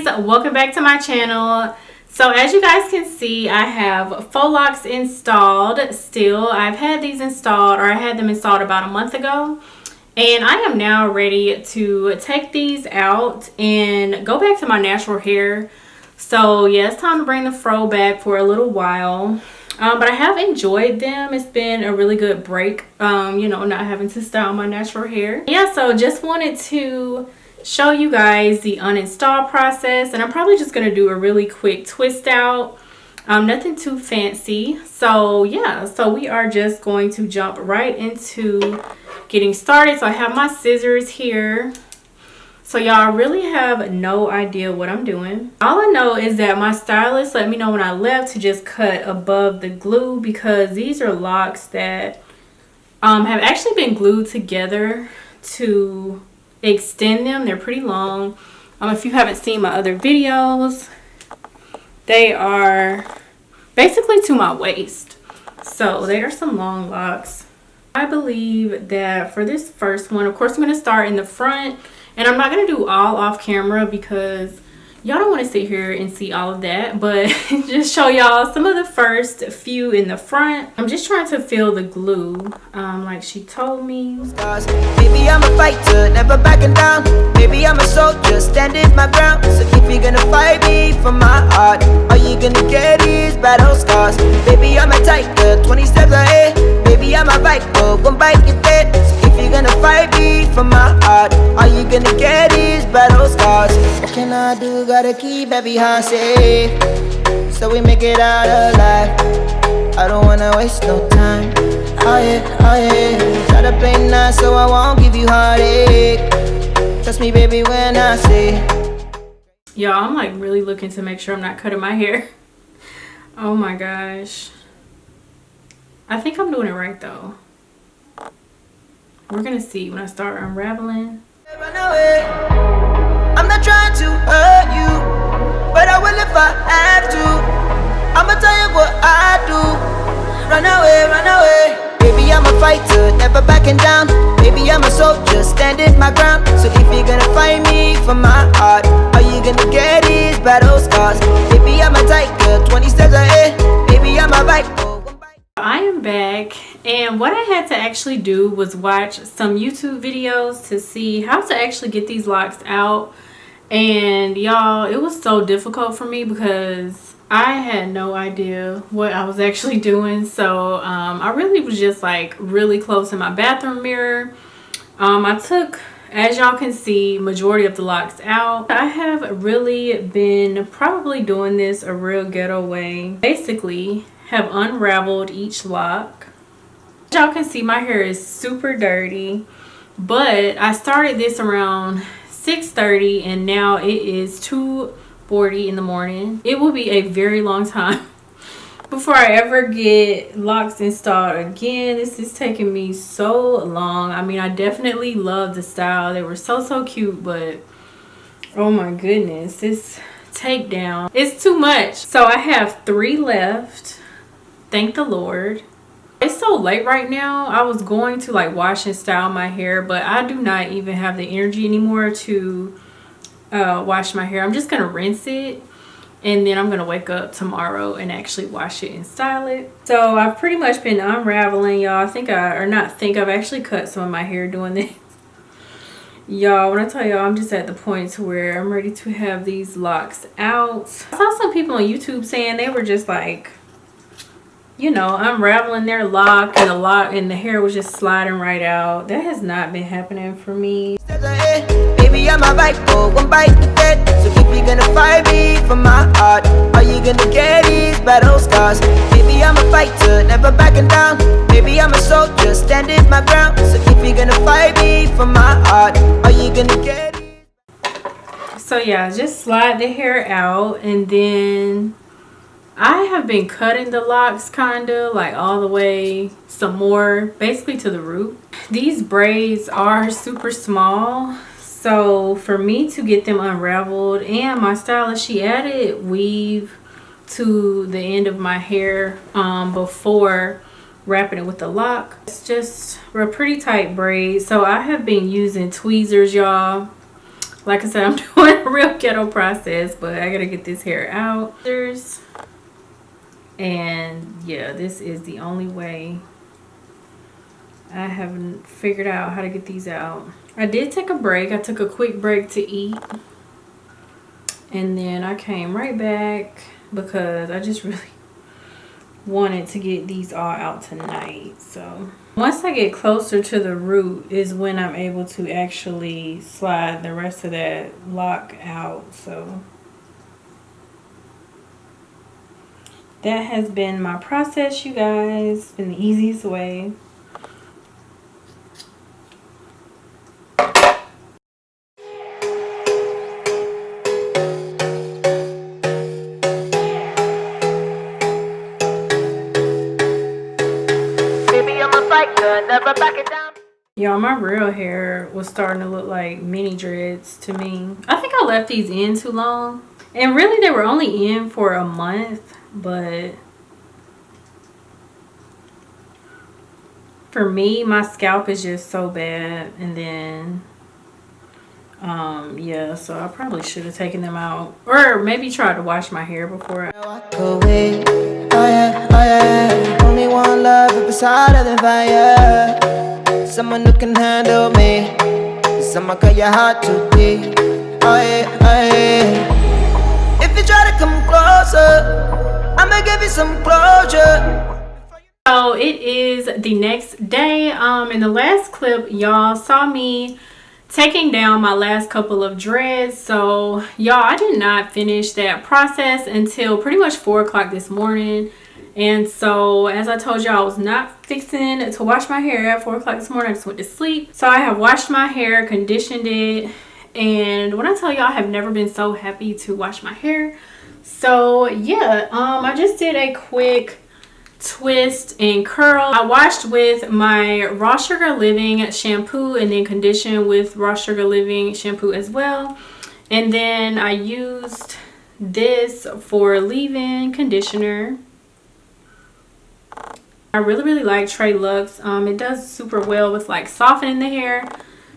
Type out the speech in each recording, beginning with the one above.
guys, welcome back to my channel. So as you guys can see, I have Faux Locs installed still. I've had these installed, or I had them installed about a month ago, and I am now ready to take these out and go back to my natural hair. So yeah, it's time to bring the fro back for a little while. But I have enjoyed them. It's been a really good break, you know, not having to style my natural hair. Yeah, so just wanted to show you guys the uninstall process, and I'm probably just going to do a really quick twist out, nothing too fancy. So yeah, so we are just going to jump right into getting started. So I have my scissors here. So y'all really have no idea what I'm doing. All I know is that my stylist let me know when I left to just cut above the glue, because these are locks that have actually been glued together to extend them. They're pretty long. If you haven't seen my other videos, they are basically to my waist. So they are some long locks. I believe that for this first one, of course, I'm going to start in the front, and I'm not going to do all off camera because y'all don't want to sit here and see all of that, but just show y'all some of the first few in the front. I'm just trying to feel the glue, like she told me. Baby, I'm a fighter, never backing down. Baby, I'm a soldier, standing my ground. So if you're gonna fight me for my heart, all you gonna get is battle scars. Baby, I'm a tiger, 20 steps ahead. Baby, I'm a viper, one bite you dead. So if you're gonna fight me for my heart, all you gonna get is battle scars. What can I do? Gotta keep every heart safe, so we make it out alive. I don't wanna waste no time. Oh yeah, oh yeah. Try to play nice so I won't give you heartache. Trust me, baby, when I say. Y'all, I'm like really looking to make sure I'm not cutting my hair. Oh my gosh. I think I'm doing it right though. We're gonna see when I start unraveling. Run away. I'm not trying to hurt you, but I will if I have to. I'ma tell you what I do. Run away, run away. Baby, I'm a fighter, never backing down. Baby, I'm a soldier, standing my ground. So if you're gonna fight me for my heart, all you gonna get is battle scars. Baby, I'm a tiger, 20 steps ahead. Baby, I'm a viper. I am back, and what I had to actually do was watch some YouTube videos to see how to actually get these locks out. And y'all, it was so difficult for me because I had no idea what I was actually doing. So I really was just like really close in my bathroom mirror. I took, as y'all can see, majority of the locks out. I have really been probably doing this a real ghetto way. Basically have unraveled each lock. Y'all can see my hair is super dirty, but I started this around 6:30 and now it is 2:40 in the morning. It will be a very long time before I ever get locks installed again. This is taking me so long. I mean, I definitely love the style. They were so cute, but oh my goodness, this takedown, it's too much. So I have 3 left. Thank the Lord. It's so late right now. I was going to like wash and style my hair, but I do not even have the energy anymore to wash my hair. I'm just gonna rinse it, and then I'm gonna wake up tomorrow and actually wash it and style it. So I've pretty much been unraveling, y'all. I've actually cut some of my hair doing this. Y'all, when I tell y'all, I'm just at the point to where I'm ready to have these locks out. I saw some people on YouTube saying they were just like, you know, unraveling their lock, and the hair was just sliding right out. That has not been happening for me. Baby, I'm a viper, one bite to dead. So if you're gonna fight me for my heart, all you gonna get is battle scars. Baby, I'm a fighter, never backing down. Baby, I'm a soldier, standing my ground. So if you're gonna fight me for my heart, all you gonna get is. So yeah, just slide the hair out, and then I have been cutting the locks kinda like all the way some more, basically to the root. These braids are super small, so for me to get them unraveled, and my stylist, she added weave to the end of my hair before wrapping it with the lock. It's just a pretty tight braid, so I have been using tweezers, y'all. Like I said, I'm doing a real ghetto process, but I gotta get this hair out. And yeah, this is the only way. I haven't figured out how to get these out. I did take a break. I took a quick break to eat. And then I came right back because I just really wanted to get these all out tonight. So once I get closer to the root is when I'm able to actually slide the rest of that lock out. So that has been my process, you guys. It's been the easiest way. Never back it down. Y'all, my real hair was starting to look like mini dreads to me. I think I left these in too long. And really, they were only in for a month. But for me, my scalp is just so bad. And then, yeah, so I probably should have taken them out. Or maybe tried to wash my hair before I walk away. Oh yeah, oh yeah. Only one love beside of the fire. Someone who can handle me. Someone got your heart too deep. Oh yeah, oh yeah. If you try to come closer, I'ma give you some closure. So it is the next day. In the last clip, y'all saw me taking down my last couple of dreads. So y'all, I did not finish that process until pretty much 4 o'clock this morning. And so as I told y'all, I was not fixing to wash my hair at 4 o'clock this morning. I just went to sleep. So I have washed my hair, conditioned it, and when I tell y'all, I have never been so happy to wash my hair. So yeah, I just did a quick twist and curl. I washed with my Raw Sugar Living shampoo and then conditioned with Raw Sugar Living shampoo as well. And then I used this for leave-in conditioner. I really like Luxe. It does super well with like softening the hair.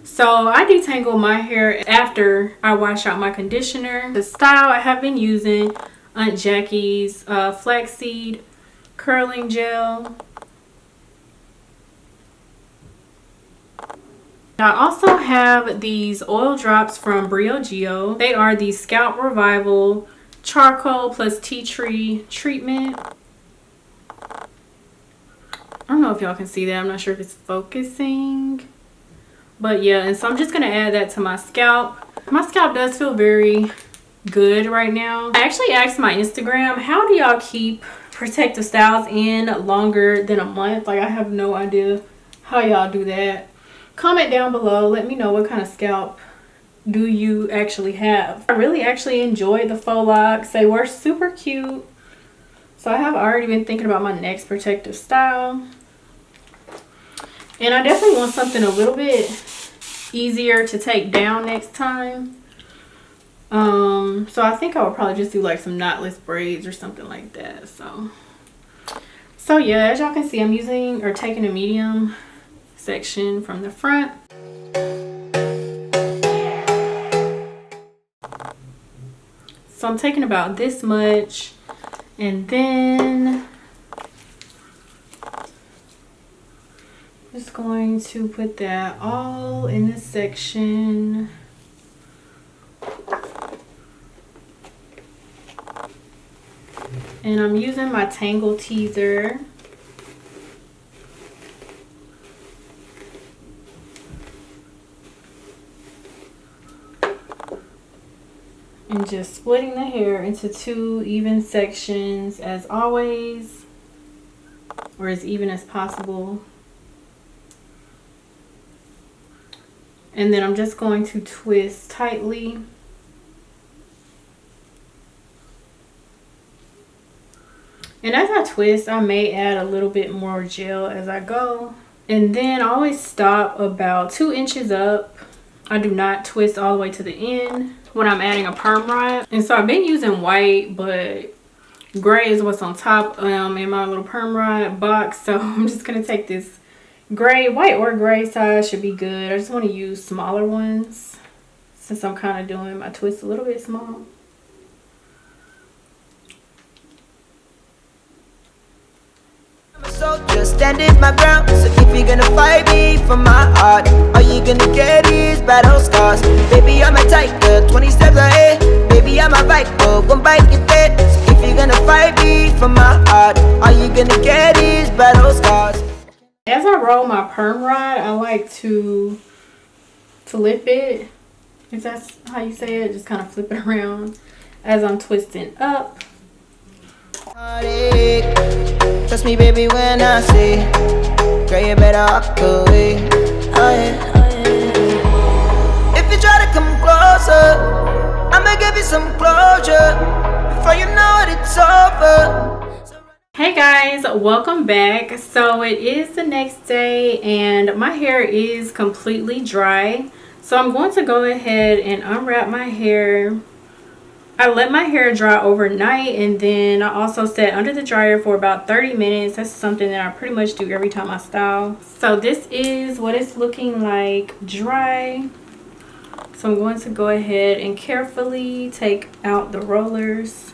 So I detangle my hair after I wash out my conditioner. The style I have been using Aunt Jackie's flaxseed curling gel. I also have these oil drops from Briogeo. They are the Scalp Revival Charcoal plus Tea Tree Treatment. I don't know if y'all can see that. I'm not sure if it's focusing. But yeah, and so I'm just going to add that to my scalp. My scalp does feel very good right now. I actually asked my Instagram, how do y'all keep protective styles in longer than a month? Like, I have no idea how y'all do that. Comment down below. Let me know what kind of scalp do you actually have. I really actually enjoyed the faux locks. They were super cute. So I have already been thinking about my next protective style. And I definitely want something a little bit easier to take down next time. So I think I would probably just do like some knotless braids or something like that. So yeah, as y'all can see, I'm using or taking a medium section from the front. So I'm taking about this much, and then just going to put that all in this section. And I'm using my Tangle Teaser. And just splitting the hair into 2 even sections as always, or as even as possible. And then I'm just going to twist tightly. And as I twist, I may add a little bit more gel as I go. And then I always stop about 2 inches up. I do not twist all the way to the end when I'm adding a perm rod. And so I've been using white, but gray is what's on top in my little perm rod box. So I'm just going to take this gray, white or gray size should be good. I just want to use smaller ones. since I'm kind of doing my twist a little bit small. Just standing my ground. So if you're gonna fight me for my heart, all you gonna get is battle scars. Baby, I'm a tiger, 20 steps ahead. Baby, I'm a bike, but one bite you dead. So if you're gonna fight me for my heart, all you gonna get is battle scars. As I roll my perm rod, I like to flip it, if that's how you say it. Just kind of flip it around as I'm twisting up. Trust me, baby, when I say, girl, you better walk away. Oh, yeah, oh, yeah. If you try to come closer, I'ma give you some closure. Before you know it, it's over. Hey guys, welcome back. So it is the next day and my hair is completely dry. So I'm going to go ahead and unwrap my hair. I let my hair dry overnight, and then I also set under the dryer for about 30 minutes. That's something that I pretty much do every time I style. So this is what it's looking like dry. So I'm going to go ahead and carefully take out the rollers.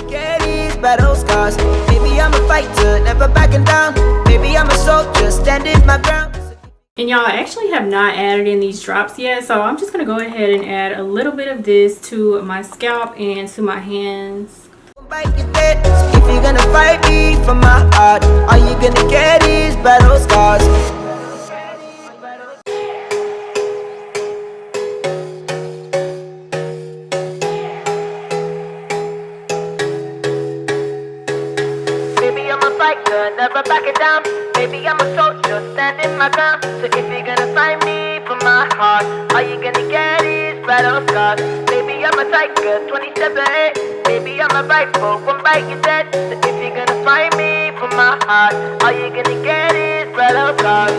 Get these battle scars. Baby, I'm a fighter, never backing down. Baby, I'm a soldier, standing my ground. And y'all, I actually have not added in these drops yet, so I'm just gonna go ahead and add a little bit of this to my scalp and to my hands. If you're gonna fight me for my heart, all you gonna get is battle scars. Baby, I'm a fighter, never backing down. Baby, I'm a soldier, standing my ground. So if you're gonna find me for my heart, all you gonna get is battle scars. Baby, I'm a tiger, 20 steps ahead. Baby, I'm a rifle, one bite you dead. So if you're gonna find me for my heart, all you gonna get is battle scars.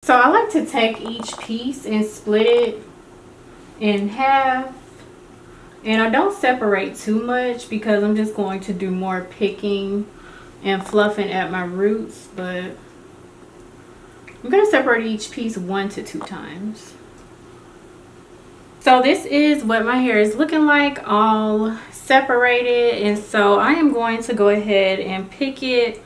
So I like to take each piece and split it in half. And I don't separate too much because I'm just going to do more picking and fluffing at my roots, but I'm going to separate each piece 1 to 2 times. So this is what my hair is looking like, all separated, and so I am going to go ahead and pick it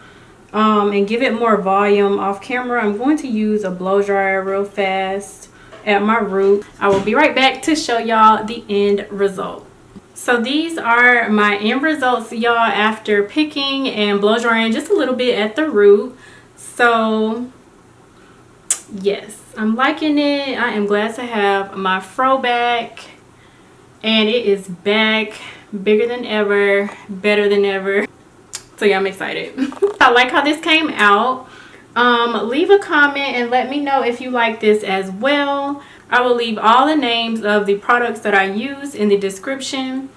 and give it more volume off camera. I'm going to use a blow dryer real fast at my root. I will be right back to show y'all the end result. So these are my end results, y'all, after picking and blow drying just a little bit at the root. So yes, I'm liking it. I am glad to have my fro back, and it is back bigger than ever, better than ever. So yeah, I'm excited. I like how this came out. Leave a comment and let me know if you like this as well. I will leave all the names of the products that I use in the description.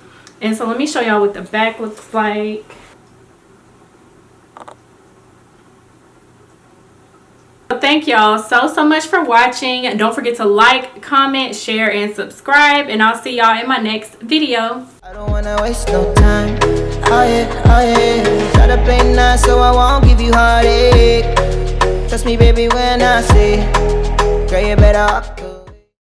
And so let me show y'all what the back looks like. So thank y'all so much for watching. Don't forget to like, comment, share, and subscribe. And I'll see y'all in my next video. I don't wanna waste no time. Oh yeah, oh yeah. Try to play nice so I won't give you heartache. Trust me, baby, when I say, girl, you better